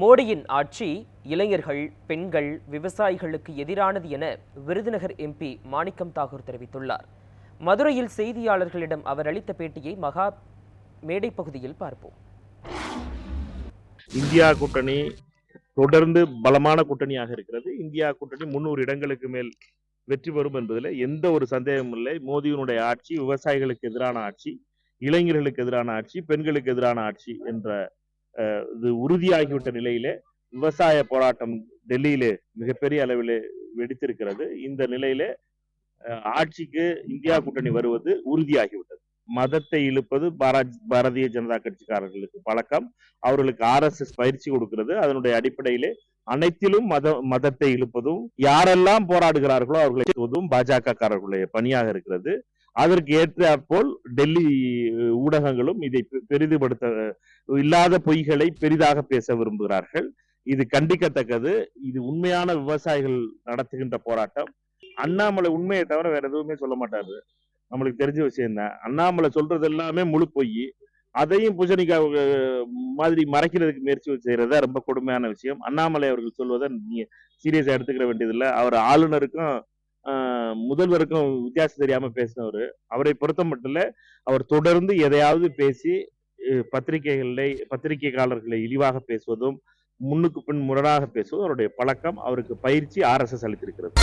மோடியின் ஆட்சி இளைஞர்கள், பெண்கள், விவசாயிகளுக்கு எதிரானது என விருதுநகர் எம்பி மாணிக்கம் தாகூர் தெரிவித்துள்ளார். மதுரையில் செய்தியாளர்களிடம் அவர் அளித்த பேட்டியை மகா மேடை பகுதியில் பார்ப்போம். இந்தியா கூட்டணி தொடர்ந்து பலமான கூட்டணியாக இருக்கிறது. இந்தியா கூட்டணி 300 இடங்களுக்கு மேல் வெற்றி பெறும் என்பதில் எந்த ஒரு சந்தேகமும் இல்லை. மோடியினுடைய ஆட்சி விவசாயிகளுக்கு எதிரான ஆட்சி, இளைஞர்களுக்கு எதிரான ஆட்சி, பெண்களுக்கு எதிரான ஆட்சி என்ற இது உறுதியாகிவிட்ட நிலையிலே விவசாய போராட்டம் டெல்லியிலே மிகப்பெரிய அளவிலே வெடித்திருக்கிறது. இந்த நிலையிலே ஆட்சிக்கு இந்தியா கூட்டணி வருவது உறுதியாகிவிட்டது. மதத்தை இழுப்பது பாரதிய ஜனதா கட்சிக்காரர்களுக்கு பழக்கம். அவர்களுக்கு RSS பயிற்சி கொடுக்கிறது. அதனுடைய அடிப்படையிலே அனைத்திலும் மதத்தை இழுப்பதும், யாரெல்லாம் போராடுகிறார்களோ அவர்களை பாஜக காரர்களுடைய பணியாக இருக்கிறது. அதற்கு ஏற்றாற்போல் டெல்லி ஊடகங்களும் இதை பெரிதுபடுத்த, இல்லாத பொய்களை பெரிதாக பேச விரும்புகிறார்கள். இது கண்டிக்கத்தக்கது. இது உண்மையான விவசாயிகள் நடத்துகின்ற போராட்டம். அண்ணாமலை உண்மையை தவிர வேற எதுவுமே சொல்ல மாட்டாரு. நம்மளுக்கு தெரிஞ்ச விஷயம் தான். அண்ணாமலை சொல்றது எல்லாமே முழு பொய். அதையும் பூசணிக்கா மாதிரி மறைக்கிறதுக்கு முயற்சி செய்யறதா ரொம்ப கொடுமையான விஷயம். அண்ணாமலை அவர்கள் சொல்வதை நீங்க சீரியஸா எடுத்துக்கிற வேண்டியதில்லை. அவர் ஆளுநருக்கும் முதல்வருக்கும் வித்தியாசம் தெரியாம பேசினவர். அவரை பொறுத்த மட்டும் அவர் தொடர்ந்து எதையாவது பேசி பத்திரிகையாளர்களை இழிவாக பேசுவதும், முன்னுக்கு பின் முரணாக பேசுவதும் அவருடைய பழக்கம். அவருக்கு பயிற்சி RSS அளித்திருக்கிறது.